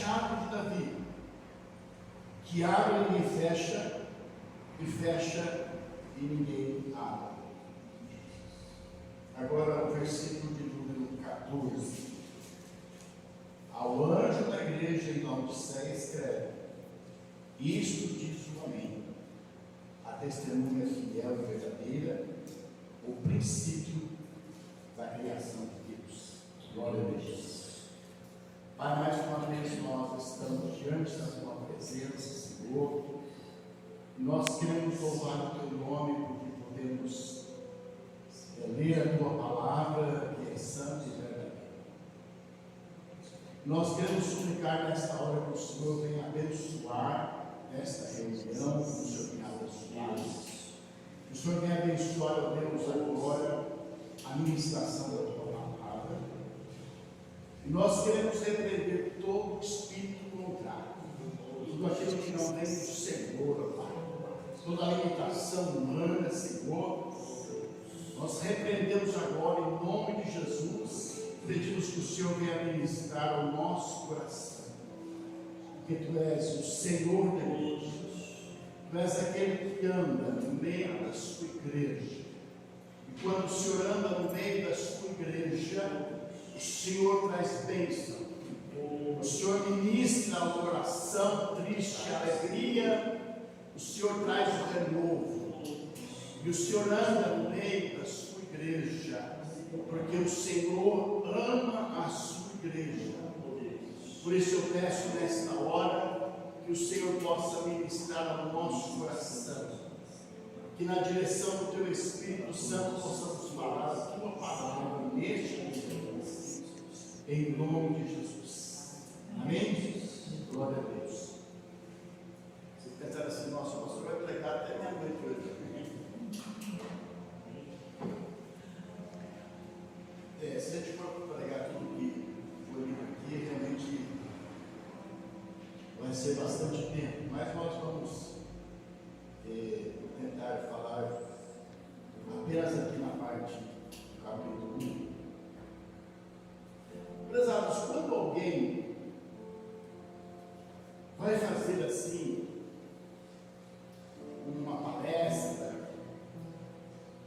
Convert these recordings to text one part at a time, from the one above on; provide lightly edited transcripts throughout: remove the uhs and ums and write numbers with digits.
chave de Davi, que abre e ninguém fecha, e fecha e ninguém abre. Agora o versículo de número 14. Ao anjo da igreja em Laodiceia escreve: isto diz o Amém, a testemunha fiel e verdadeira, o princípio da criação de Deus. Glória a Deus. Pai, mais uma vez nós estamos diante da tua presença, Senhor, e nós queremos louvar o teu nome porque podemos ler a tua palavra, que é santa e verdadeira. Nós queremos suplicar nesta hora que o Senhor venha abençoar esta reunião, que o Senhor venha abençoar, que o Senhor venha abençoar, ó Deus, agora a ministração da tua palavra. E nós queremos repreender todo espírito contrário, tudo aquilo que não vem do Senhor, ó Pai, toda a limitação humana, Senhor. Nós repreendemos agora em nome de Jesus. Pedimos que o Senhor venha ministrar ao nosso coração, porque Tu és o Senhor Deus, Tu és aquele que anda no meio da sua igreja, e quando o Senhor anda no meio da sua igreja, o Senhor traz bênção, o Senhor ministra ao coração triste a alegria, o Senhor traz o renovo, e o Senhor anda no meio da sua igreja, porque o Senhor ama a sua igreja. Por isso eu peço nesta hora que o Senhor possa ministrar ao nosso coração, que na direção do Teu Espírito Santo possamos falar a Tua palavra neste momento, em nome de Jesus. Amém? Glória a Deus. Se pensar assim, nosso pastor vai pregar até meia-noite hoje. Se a gente for pregar tudo que foi lido aqui, realmente vai ser bastante tempo, mas nós vamos tentar falar apenas aqui na parte do capítulo 1. Prezados, quando alguém vai fazer assim uma palestra,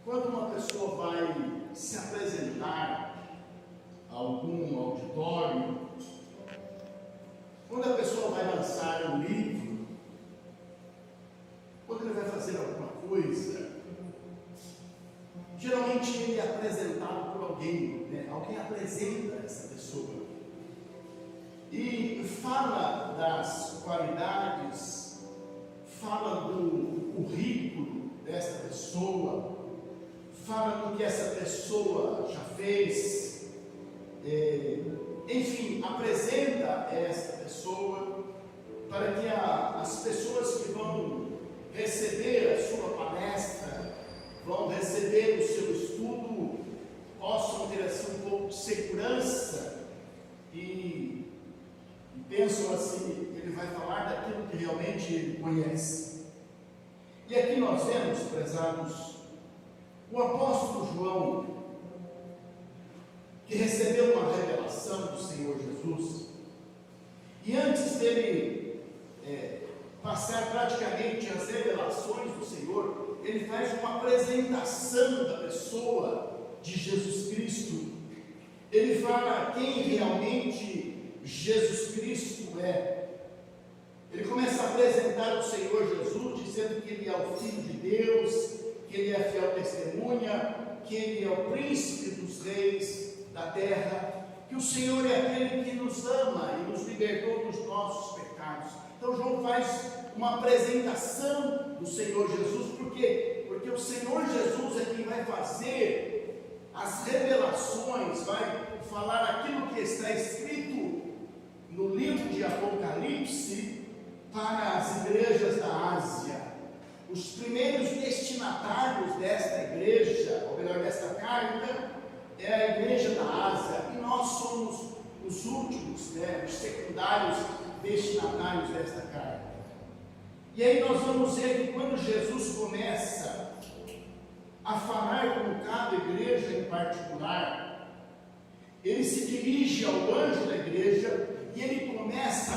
quando uma pessoa vai se apresentar a algum auditório, quando a pessoa vai lançar um livro, quando ele vai fazer alguma coisa, geralmente ele é apresentado por alguém, né? Alguém apresenta essa pessoa e fala das qualidades, fala do currículo dessa pessoa, fala do que essa pessoa já fez, enfim, apresenta essa pessoa para que as pessoas que vão receber a sua palestra, vão receber o seu estudo, possam ter assim um pouco de segurança e pensam assim, ele vai falar daquilo que realmente ele conhece. E aqui nós vemos, prezados, o apóstolo João, que recebeu uma revelação do Senhor Jesus, e antes dele passar praticamente as revelações do Senhor, ele faz uma apresentação da pessoa de Jesus Cristo. Ele fala quem realmente Jesus Cristo é. Ele começa a apresentar o Senhor Jesus, dizendo que Ele é o Filho de Deus, que Ele é a fiel testemunha, que Ele é o príncipe dos reis da terra, que o Senhor é aquele que nos ama e nos libertou dos nossos pecados. Então João faz uma apresentação do Senhor Jesus, porque o Senhor Jesus é quem vai fazer as revelações, vai falar aquilo que está escrito no livro de Apocalipse para as igrejas da Ásia. Os primeiros destinatários desta igreja, ou melhor, desta carta, é a igreja da Ásia, e nós somos os últimos, os secundários destinatários desta carta. E aí nós vamos ver que quando Jesus começa a falar com cada igreja em particular, ele se dirige ao anjo da igreja e ele começa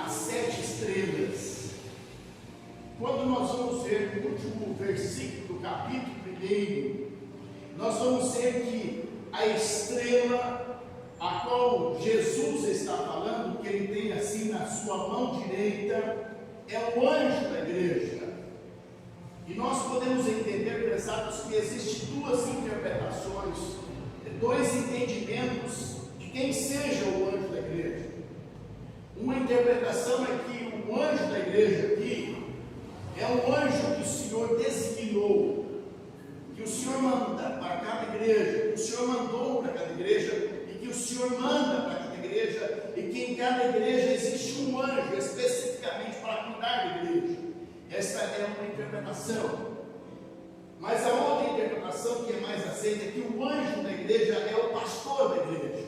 as 7 estrelas. Quando nós vamos ver o último versículo do capítulo 1, nós vamos ver que a estrela a qual Jesus está falando, que ele tem assim na sua mão direita, é o anjo da igreja. E nós podemos entender, prezados, que existem duas interpretações, dois entendimentos de quem seja o anjo da igreja. Uma interpretação é que o anjo da igreja aqui é um anjo que o Senhor designou, que o Senhor manda para cada igreja, que o Senhor mandou para cada igreja, e que o Senhor manda para cada igreja, e que em cada igreja existe um anjo especificamente para cuidar da igreja. Essa é uma interpretação. Mas a outra interpretação que é mais aceita é que o anjo da igreja é o pastor da igreja,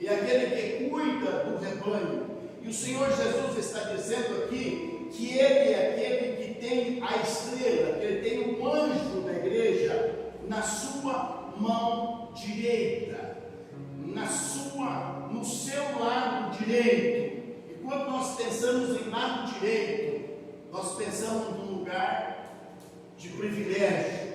é aquele que cuida do rebanho. E o Senhor Jesus está dizendo aqui que ele é aquele que tem a estrela, que ele tem um anjo da igreja na sua mão direita, no seu lado direito. E quando nós pensamos em lado direito, nós pensamos num lugar de privilégio.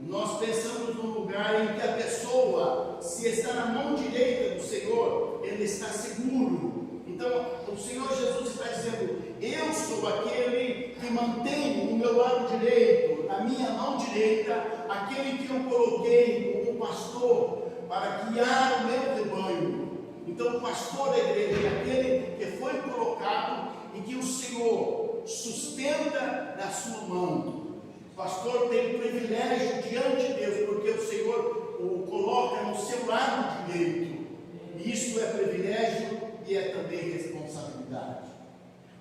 Nós pensamos num lugar em que a pessoa, se está na mão direita do Senhor, ele está seguro. Então, o Senhor Jesus está dizendo: eu sou aquele que mantém no meu lado direito, na minha mão direita, aquele que eu coloquei como pastor para guiar o meu rebanho. Então, o pastor da igreja é aquele que foi colocado e que o Senhor sustenta na sua mão. O pastor tem privilégio diante de Deus, porque o Senhor o coloca no seu lado direito. E isso é privilégio e é também responsabilidade.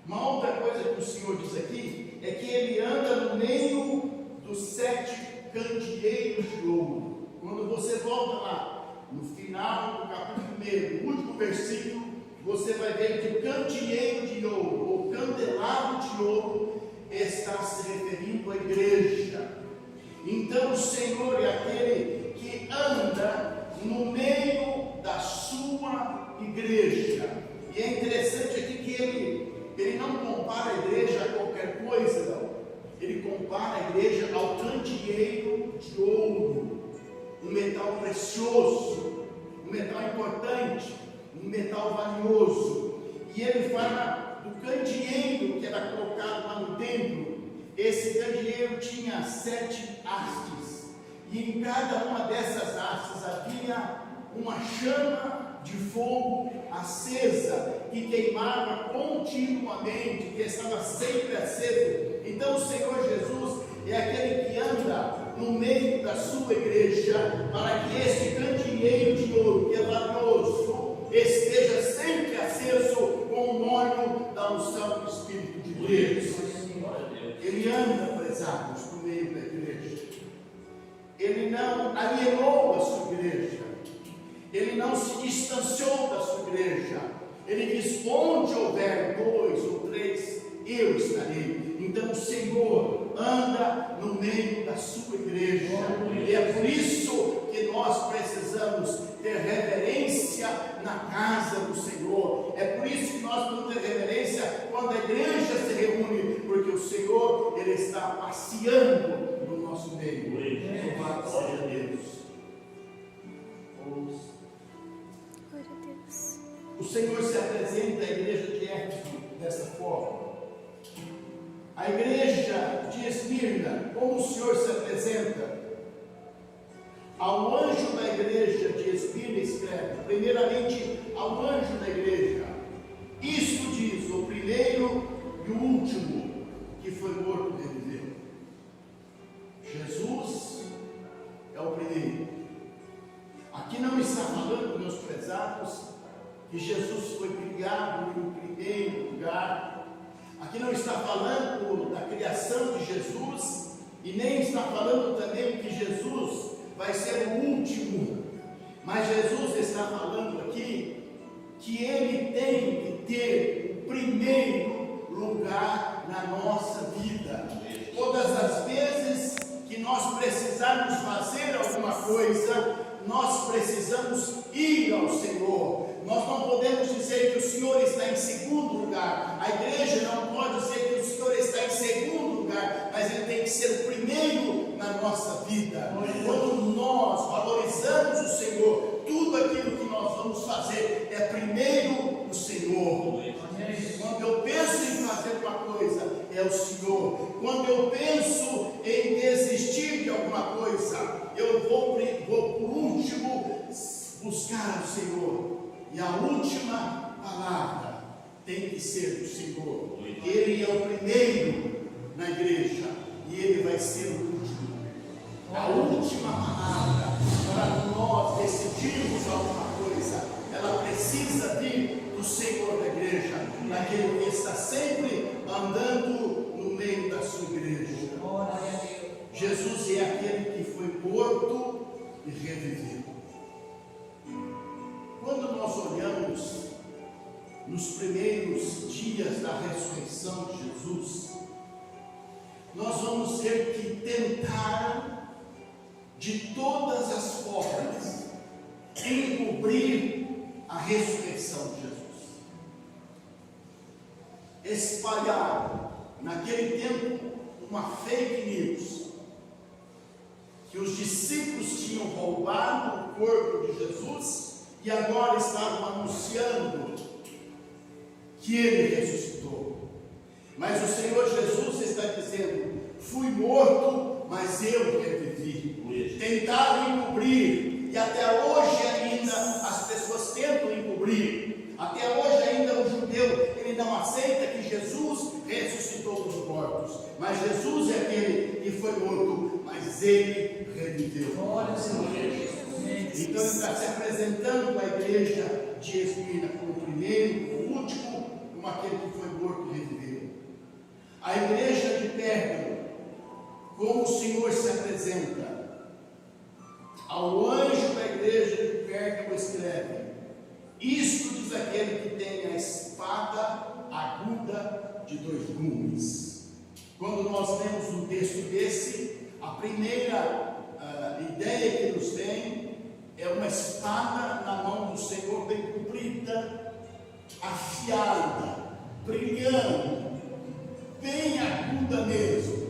Uma outra coisa que o Senhor diz aqui é que ele anda no meio dos 7 candeeiros de ouro. Quando você volta lá no final do capítulo 1, no último versículo, você vai ver que o candeeiro de ouro, ou candelabro de ouro, está se referindo à igreja. Então o Senhor é aquele que anda no meio da sua igreja. E é interessante aqui que ele não compara a igreja a qualquer coisa, não. Ele compara a igreja ao candeeiro de ouro, um metal precioso, um metal importante, um metal valioso. E ele fala do candeeiro que era colocado lá no templo. Esse candeeiro tinha 7 hastes, e em cada uma dessas hastes havia uma chama de fogo acesa, que queimava continuamente, que estava sempre aceso. Então o Senhor Jesus é aquele que anda no meio da sua igreja, para que esse candeeiro de ouro, que é valioso, esteja sempre aceso com o óleo da unção do Espírito de Deus. Ele anda, prezados, no meio da igreja. Ele não alienou a sua igreja. Ele não se distanciou da sua igreja. Ele diz: onde houver 2 ou 3, eu estarei. Então o Senhor anda no meio da sua igreja. E é por isso que nós precisamos ter reverência na casa do Senhor. É por isso que nós vamos ter reverência quando a igreja se reúne, porque o Senhor, ele está passeando no nosso meio. Louvado seja Deus. O Senhor se apresenta à igreja de Éfeso dessa forma. A igreja de Esmirna, como o Senhor se apresenta? Ao anjo da igreja de Esmirna escreve, primeiramente ao anjo da igreja: isto diz o primeiro e o último, que foi morto de viver. Jesus é o primeiro. Aqui não está falando, meus prezados, que Jesus foi criado em primeiro lugar. Aqui não está falando da criação de Jesus, e nem está falando também que Jesus vai ser o último. Mas Jesus está falando aqui que ele tem que ter o primeiro lugar na nossa vida. Todas as vezes que nós precisarmos fazer alguma coisa, nós precisamos ir ao Senhor. Nós não podemos dizer que o Senhor está em segundo segundo lugar. A igreja não pode dizer que o Senhor está em segundo lugar, mas Ele tem que ser o primeiro na nossa vida. Quando nós valorizamos o Senhor, tudo aquilo que nós vamos fazer é primeiro o Senhor. Quando eu penso em fazer uma coisa, é o Senhor. Quando eu penso em desistir de alguma coisa, eu vou por último buscar o Senhor. E a última palavra tem que ser do Senhor. Ele é o primeiro na igreja e Ele vai ser o último. A última palavra para nós decidirmos alguma coisa, ela precisa vir do Senhor da igreja, daquele que está sempre andando no meio da sua igreja. Jesus é aquele que foi morto e reviveu. Quando nós olhamos nos primeiros dias da ressurreição de Jesus, nós vamos ter que tentar de todas as formas encobrir a ressurreição de Jesus. Espalhar naquele tempo uma fake news que os discípulos tinham roubado o corpo de Jesus e agora estavam anunciando que Ele ressuscitou. Mas o Senhor Jesus está dizendo: fui morto, mas eu revivi. Tentaram encobrir, e até hoje ainda as pessoas tentam encobrir. Até hoje ainda o judeu, ele não aceita que Jesus ressuscitou dos mortos. Mas Jesus é aquele que foi morto, mas Ele reviveu. Então Ele está se apresentando à igreja de Esmirna como o primeiro, como o último, como aquele que foi morto e reviveu. A igreja de Pérgamo, como o Senhor se apresenta? Ao anjo da igreja de Pérgamo escreve: isto diz aquele que tem a espada aguda de 2 gumes. Quando nós temos um texto desse, a primeira ideia que nos vem é uma espada na mão do Senhor, bem comprida, afiada, brilhando, bem aguda mesmo.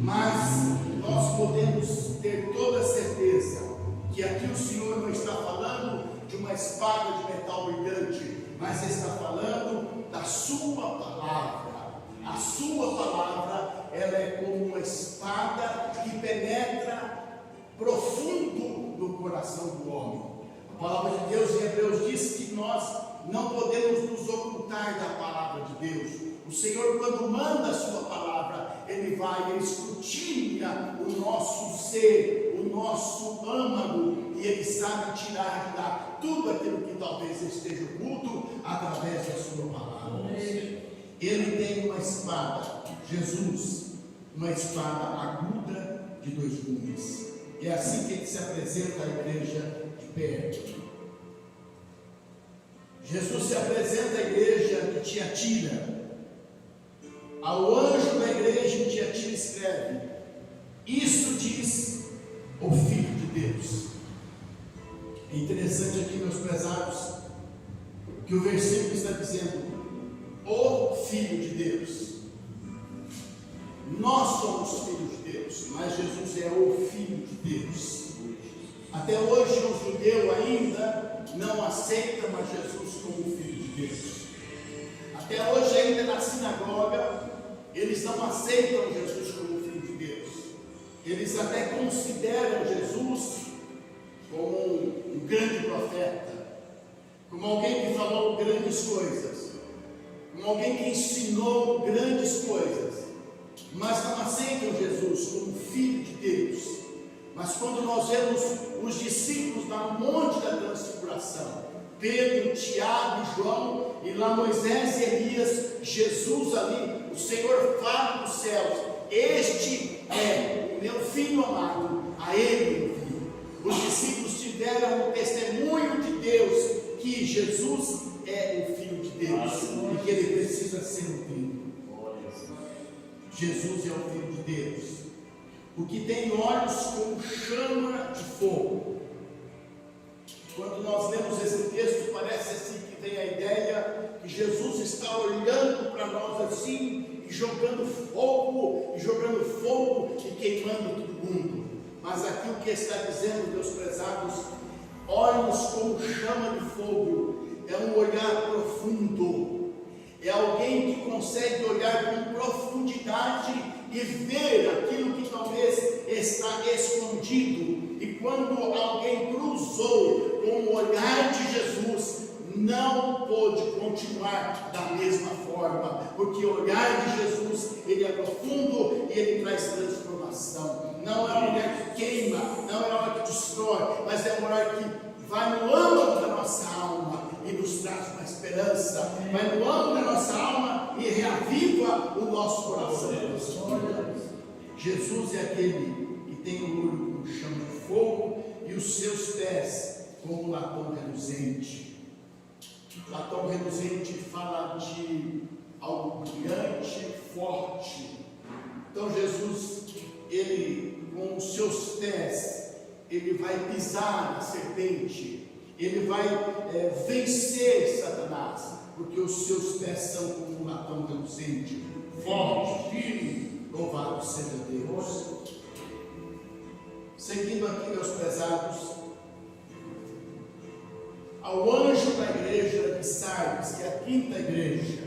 Mas nós podemos ter toda a certeza que aqui o Senhor não está falando de uma espada de metal brilhante, mas está falando da sua palavra. A sua palavra, ela é como uma espada que penetra profundo no coração do homem. A palavra de Deus em Hebreus diz que nós não podemos nos ocultar da palavra de Deus. O Senhor, quando manda a sua palavra, Ele escrutina o nosso ser, o nosso âmago, e Ele sabe tirar de lá tudo aquilo que talvez esteja oculto através da sua palavra. Ele tem uma espada, Jesus, uma espada aguda de 2 gumes. É assim que Ele se apresenta à igreja de Pérgamo. Jesus se apresenta à igreja de Tiatira. Ao anjo da igreja de Tiatira escreve: isso diz o Filho de Deus. É interessante aqui, meus prezados, que o versículo está dizendo: o Filho de Deus. Nós somos filhos de Deus, mas Jesus é o Filho de Deus. Até hoje o judeu ainda não aceita mais Jesus como o Filho de Deus. Até hoje ainda na sinagoga eles não aceitam Jesus como Filho de Deus. Eles até consideram Jesus como um grande profeta, como alguém que falou grandes coisas, como alguém que ensinou grandes coisas, mas não aceitam Jesus como Filho de Deus. Mas quando nós vemos os discípulos lá no Monte da Transfiguração, Pedro, Tiago e João, e lá Moisés e Elias, Jesus ali, o Senhor fala dos céus: este é o meu Filho amado, a Ele envio. Os discípulos tiveram o testemunho de Deus que Jesus é o Filho de Deus e que Ele precisa ser ouvido. Jesus é o Filho de Deus, o que tem olhos como chama de fogo. Quando nós lemos esse texto, parece assim que vem a ideia que Jesus está olhando para nós assim, e jogando fogo e queimando todo mundo. Mas aqui o que está dizendo, meus prezados, olhos como chama de fogo, é um olhar profundo, é alguém que consegue olhar com profundidade e ver aquilo que talvez está escondido. E quando alguém cruzou com o olhar de Jesus, não pôde continuar da mesma forma, porque o olhar de Jesus, ele é profundo e ele traz transformação. Não é um olhar que queima, não é um olhar que destrói, mas é um olhar que vai no âmago da nossa alma e nos traz uma esperança, vai no âmago da nossa alma e reaviva o nosso coração. Jesus é aquele que tem o olho como chama de fogo e os seus pés como latão reluzente. Latão reluzente fala de algo brilhante, forte. Então Jesus, ele com os seus pés, ele vai pisar na serpente, ele vai vencer Satanás, porque os seus pés são como um latão reluzente, forte, firme. Louvado seja Deus. Seguindo aqui, meus prezados, ao anjo da igreja de Sardes, que é a quinta igreja,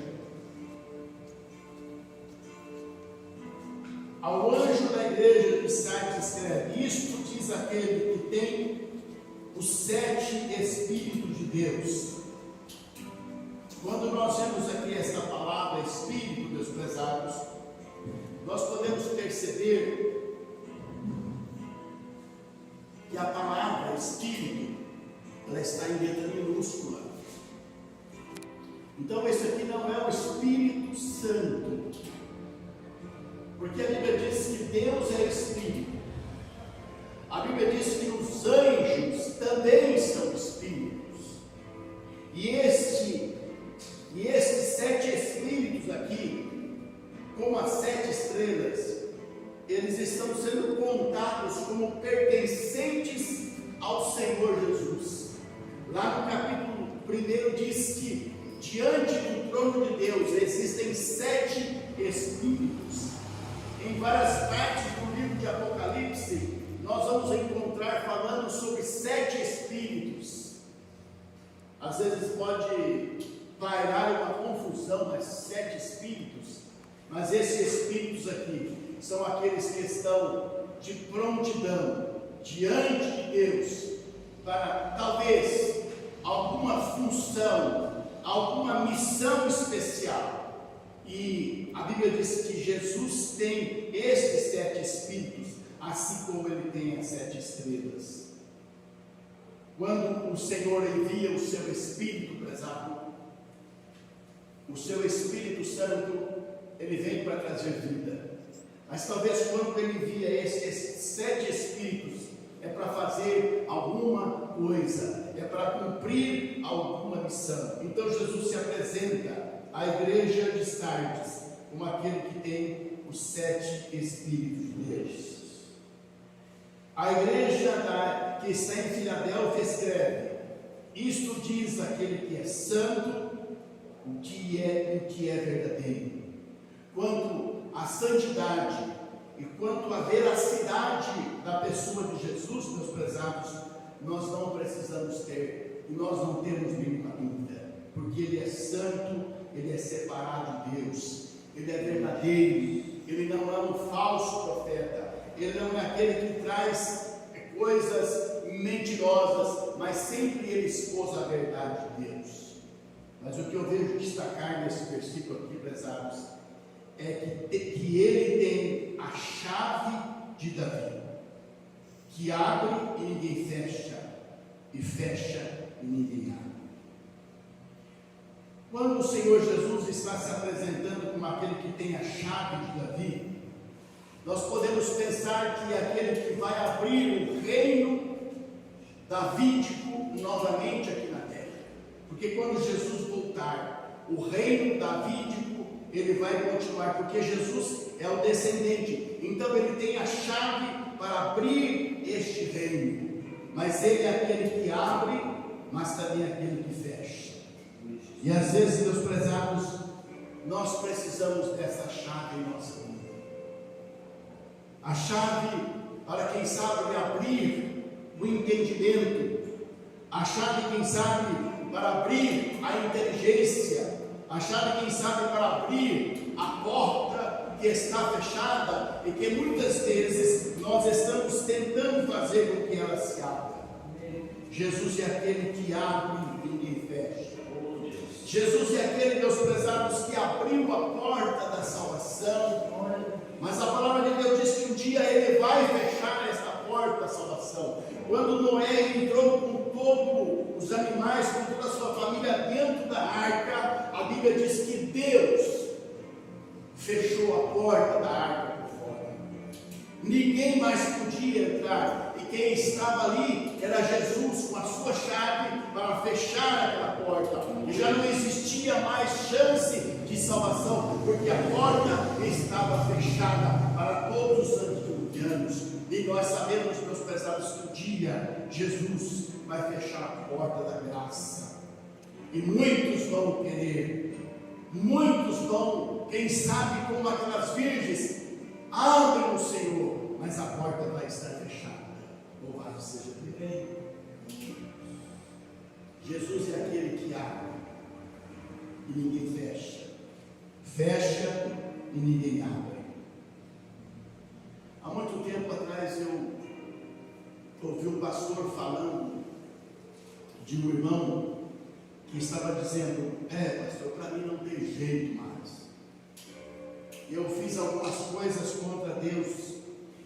ao anjo da igreja de Sardes escreve: isto diz aquele que tem os 7 Espíritos de Deus. Quando nós vemos aqui esta palavra Espírito, meus prezados, nós podemos perceber que a palavra Espírito, ela está em letra minúscula. Então esse aqui não é o Espírito Santo, porque a Bíblia diz que Deus é Espírito. A Bíblia diz que os anjos também são Espíritos. E esses 7 Espíritos aqui, como as 7 estrelas, eles estão sendo contados como pertencentes ao Senhor Jesus. Lá no capítulo 1 diz que diante do trono de Deus existem 7 Espíritos. Em várias partes do livro de Apocalipse, nós vamos encontrar falando sobre 7 Espíritos. Às vezes pode pairar uma confusão das 7 Espíritos, mas esses Espíritos aqui são aqueles que estão de prontidão diante de Deus para talvez alguma função, alguma missão especial. E a Bíblia diz que Jesus tem estes 7 Espíritos, assim como ele tem as 7 estrelas. Quando o Senhor envia o seu Espírito, prezado, o seu Espírito Santo, ele vem para trazer vida. Mas talvez quando ele envia esses 7 Espíritos, é para fazer alguma coisa, é para cumprir alguma missão. Então Jesus se apresenta à igreja de Sardes como aquele que tem os 7 Espíritos de Deus. A igreja que está em Filadélfia escreve: isto diz aquele que é santo, o que é verdadeiro. Quanto à santidade e quanto à veracidade da pessoa de Jesus, meus prezados, nós não precisamos ter, e nós não temos nenhuma dúvida, porque ele é santo, ele é separado de Deus, ele é verdadeiro, ele não é um falso profeta, ele não é aquele que traz coisas mentirosas, mas sempre ele expôs a verdade de Deus. Mas o que eu vejo destacar nesse versículo aqui, prezados, é que ele tem a chave de Davi, que abre e ninguém fecha, e fecha e ninguém abre. Quando o Senhor Jesus está se apresentando como aquele que tem a chave de Davi, nós podemos pensar que é aquele que vai abrir o reino davídico novamente aqui na terra, porque quando Jesus voltar, o reino davídico ele vai continuar, porque Jesus é o descendente, então ele tem a chave para abrir este reino, mas ele é aquele que abre, mas também é aquele que fecha. E às vezes, meus prezados, nós precisamos dessa chave em nossa vida. A chave para, quem sabe, abrir o entendimento. A chave, quem sabe, para abrir a inteligência. A chave, quem sabe, para abrir a porta que está fechada e que muitas vezes nós estamos tentando fazer com que ela se abra. Jesus é aquele que abre e ninguém fecha. Jesus é aquele, meus prezados, que abriu a porta da salvação. Mas a palavra de Deus diz que um dia Ele vai fechar esta porta da salvação. Quando Noé entrou com todos os animais, com toda a sua família dentro da arca, a Bíblia diz que Deus fechou a porta da arca por fora. Ninguém mais podia entrar. E quem estava ali era Jesus com a sua chave para fechar aquela porta. E já não existia mais chance de salvação, porque a porta estava fechada para todos os antediluvianos. E nós sabemos, meus prezados, que um dia Jesus vai fechar a porta da graça. E muitos vão querer, muitos vão, quem sabe, como aquelas virgens, abrem o Senhor, mas a porta vai estar fechada. Louvado seja Deus. Jesus é aquele que abre e ninguém fecha. Fecha e ninguém abre. Há muito tempo atrás eu ouvi um pastor falando de um irmão que estava dizendo: pastor, para mim não tem jeito mais. Eu fiz algumas coisas contra Deus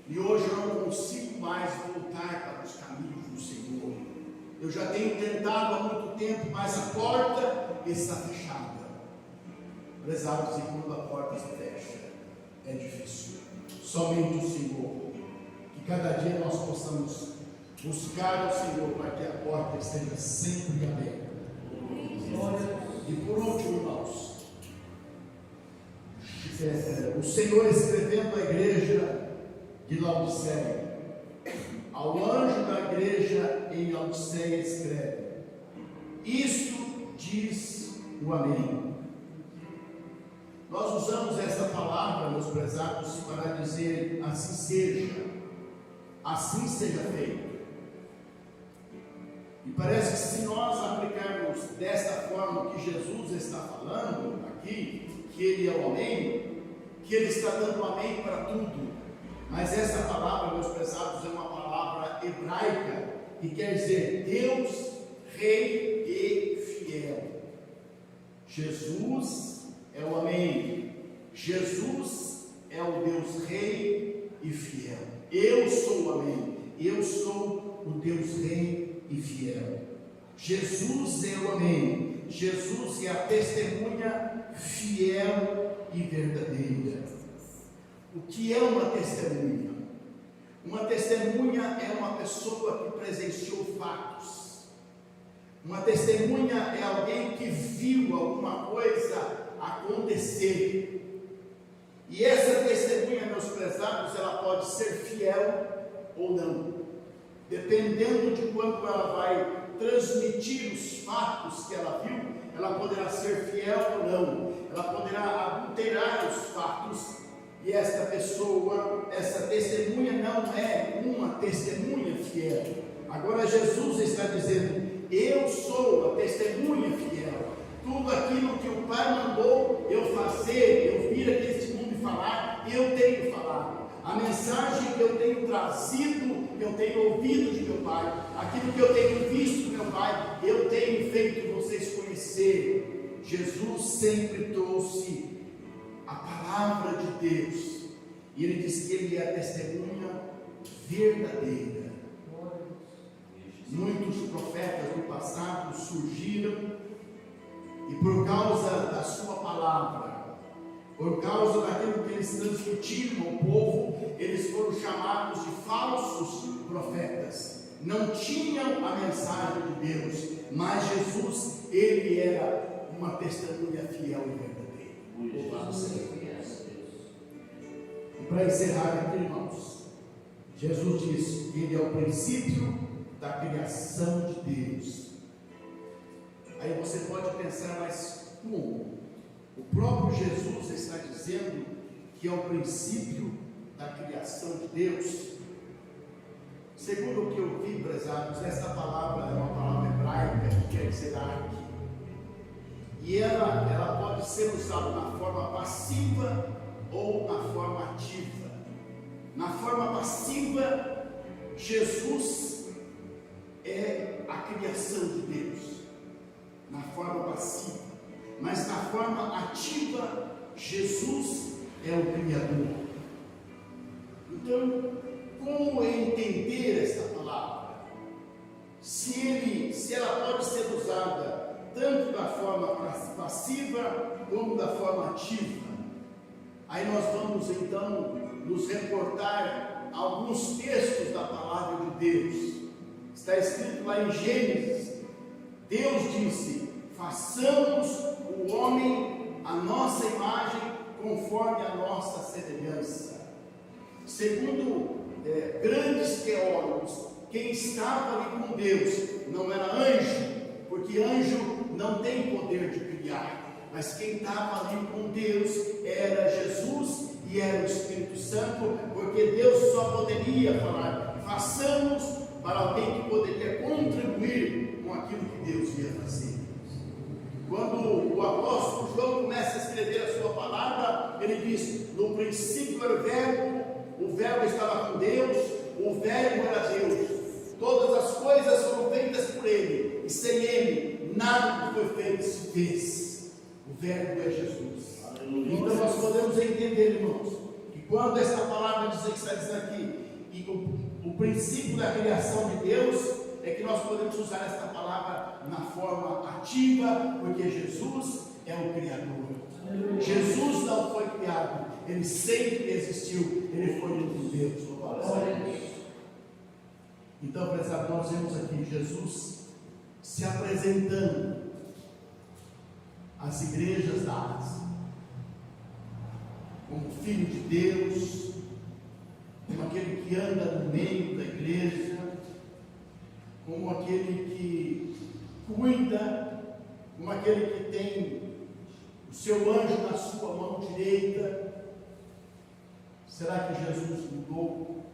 e hoje eu não consigo mais voltar para os caminhos do Senhor. Eu já tenho tentado há muito tempo, mas a porta está fechada. Prezados, e quando a porta se fecha, é difícil. Somente o Senhor. Que cada dia nós possamos buscar o Senhor para que a porta esteja sempre aberta. E por último, irmãos, o Senhor escrevendo à igreja de Laodiceia, ao anjo da igreja em Laodiceia escreve: isto diz o Amém. Nós usamos essa palavra, meus prezados, para dizer assim seja feito. E parece que se nós aplicarmos desta forma que Jesus está falando aqui, que Ele é o Amém, que Ele está dando Amém para tudo. Mas essa palavra, meus prezados, é uma palavra hebraica que quer dizer Deus, Rei e Fiel. Jesus é o Amém. Jesus é o Deus Rei e Fiel. Eu sou o Amém. Eu sou o Deus Rei e Fiel. Jesus é o Amém. Jesus é a testemunha fiel e verdadeira. O que é uma testemunha? Uma testemunha é uma pessoa que presenciou fatos. Uma testemunha é alguém que viu alguma coisa acontecer. E essa testemunha, meus prezados, ela pode ser fiel ou não, dependendo de quanto ela vai transmitir os fatos que ela viu. Ela poderá ser fiel ou não, ela poderá adulterar os fatos. E esta pessoa, essa testemunha não é uma testemunha fiel. Agora Jesus está dizendo: eu sou a testemunha fiel. Tudo aquilo que o Pai mandou eu fazer, eu vir aqui neste mundo e falar, eu tenho falado. A mensagem que eu tenho trazido, eu tenho ouvido de meu Pai. Aquilo que eu tenho visto do meu Pai, eu tenho feito vocês conhecer. Jesus sempre trouxe a palavra de Deus, e Ele diz que Ele é a testemunha verdadeira. Muitos profetas do passado surgiram, e por causa da sua palavra, por causa daquilo que eles transmitiram ao povo, eles foram chamados de falsos profetas. Não tinham a mensagem de Deus, mas Jesus, Ele era uma testemunha fiel e verdadeira. E para encerrar aqui, irmãos, Jesus disse que Ele é o princípio da criação de Deus. Aí você pode pensar, mas o próprio Jesus está dizendo que é o princípio da criação de Deus. Segundo o que eu vi, prezados, essa palavra é uma palavra hebraica que quer dizer arque. E ela pode ser usada na forma passiva ou na forma ativa. Na forma passiva, Jesus é a criação de Deus. Na forma passiva. Mas na forma ativa, Jesus é o Criador. Então, como entender esta palavra? Se ela pode ser usada tanto da forma passiva como da forma ativa. Aí nós vamos então nos reportar a alguns textos da palavra de Deus. Está escrito lá em Gênesis. Deus disse: façamos o homem a nossa imagem, conforme a nossa semelhança. Segundo grandes teólogos, quem estava ali com Deus não era anjo, porque anjo não tem poder de criar, mas quem estava ali com Deus era Jesus e era o Espírito Santo, porque Deus só poderia falar, façamos, para alguém que poderia contribuir com aquilo que Deus ia fazer. Quando o apóstolo João começa a escrever a sua palavra, ele diz: no princípio era o verbo estava com Deus, o verbo era Deus, todas as coisas foram feitas por ele, e sem ele nada que foi feito se fez. O verbo é Jesus. Aleluia. Então nós podemos entender, irmãos, que quando esta palavra que está dizendo aqui, e o princípio da criação de Deus, é que nós podemos usar esta palavra na forma ativa, porque Jesus é o Criador. Jesus não foi criado, ele sempre existiu, ele foi de Deus. Então, prezado, nós vemos aqui Jesus se apresentando às igrejas da Ásia, como Filho de Deus, como aquele que anda no meio da igreja, como aquele que cuida, como aquele que tem o seu anjo na sua mão direita. Será que Jesus mudou?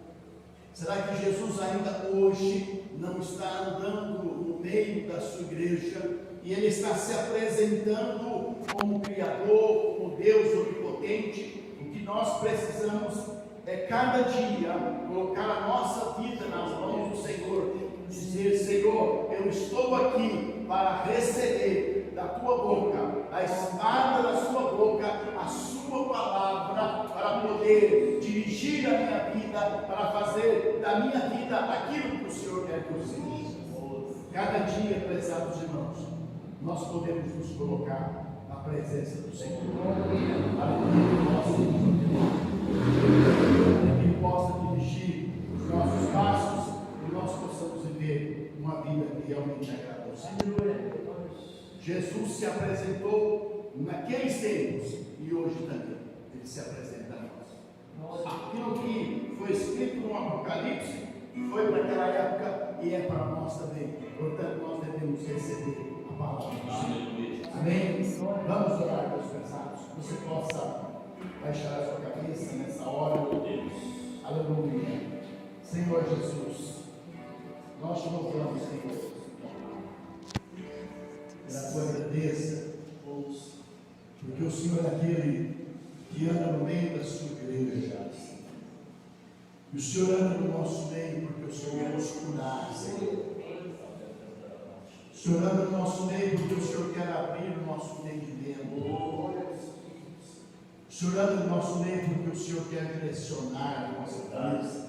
Será que Jesus ainda hoje não está andando no meio da sua igreja e ele está se apresentando como Criador, como Deus onipotente? O que nós precisamos é cada dia colocar a nossa vida nas mãos do Senhor, dizer: Senhor, eu estou aqui para receber da tua boca, da espada da sua boca, a sua palavra, para poder dirigir a minha vida, para fazer da minha vida aquilo que o Senhor quer que eu seja. Cada dia, prezados irmãos, nós podemos nos colocar na presença do Senhor, para que Ele possa dirigir os nossos passos e nós possamos viver uma vida que realmente agrada ao Senhor. Jesus se apresentou naqueles tempos e hoje também Ele se apresenta a nós. Aquilo que foi escrito no Apocalipse foi para aquela época e é para nós também. Portanto, nós devemos receber a palavra do Senhor. Amém? Vamos orar, meus pesados. Que você possa baixar a sua cabeça nessa hora. Aleluia. Senhor Jesus, nós te louvamos, Senhor, pela tua grandeza, porque o Senhor é aquele que anda no meio da sua igreja. E o Senhor anda no nosso meio, porque o Senhor quer nos curar, Senhor. O Senhor anda no nosso meio, porque o Senhor quer abrir o nosso entendimento. O Senhor anda no nosso meio, porque o Senhor quer direcionar a nossa vida.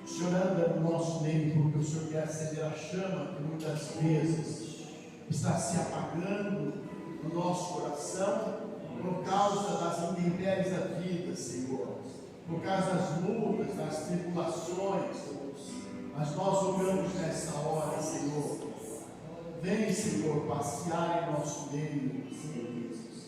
O Senhor anda no nosso meio, porque o Senhor quer acender a chama que muitas vezes está se apagando no nosso coração por causa das intempéries da vida, Senhor, por causa das lutas, das tribulações. Mas nós oramos nessa hora, Senhor. Vem, Senhor, passear em nosso meio.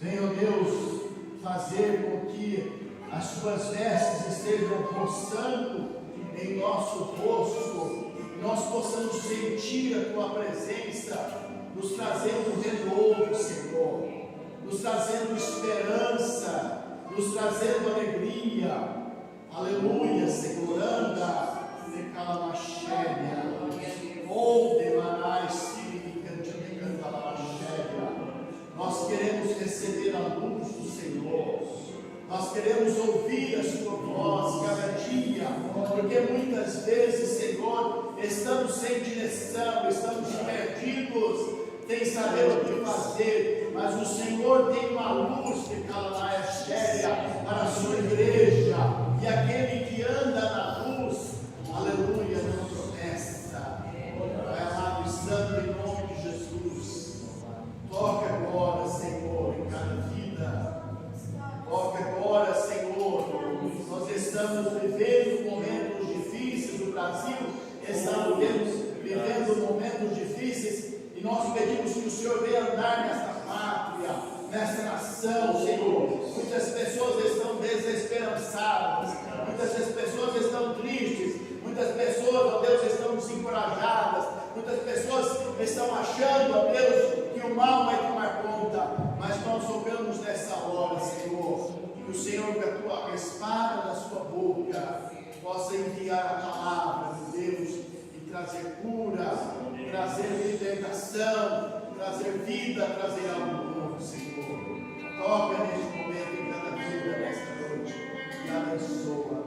Vem, ó Deus, fazer com que as suas vestes estejam roçando em nosso rosto, nós possamos sentir a tua presença, nos trazendo renovo, Senhor. nos trazendo alegria. Aleluia, Senhor, anda, decalamashéria, ou demanais, nós queremos receber a luz do Senhor, nós queremos ouvir a sua voz cada dia, porque muitas vezes, Senhor, estamos sem direção, estamos perdidos, sem saber o que fazer, mas o Senhor tem uma luz de Calamaia para a sua igreja, e aquele que anda na luz, aleluia, não tropeça. Pai amado e santo, em nome de Jesus, toca agora, Senhor, em cada vida, toca agora, Senhor. Nós estamos vivendo momentos difíceis, o Brasil está vivendo momentos difíceis, e nós pedimos que o Senhor venha andar nesta pátria, nesta nação, Senhor. Muitas pessoas estão desesperançadas, muitas pessoas estão tristes, muitas pessoas, ó Deus, estão desencorajadas, muitas pessoas estão achando, ó Deus, que o mal vai tomar conta, mas nós rogamos nessa hora, Senhor, que o Senhor, com a tua espada na sua boca, possa enviar a palavra de Deus e trazer cura, trazer libertação, trazer vida, trazer algo novo, Senhor. Toca neste momento em cada vida, nesta noite, e abençoa.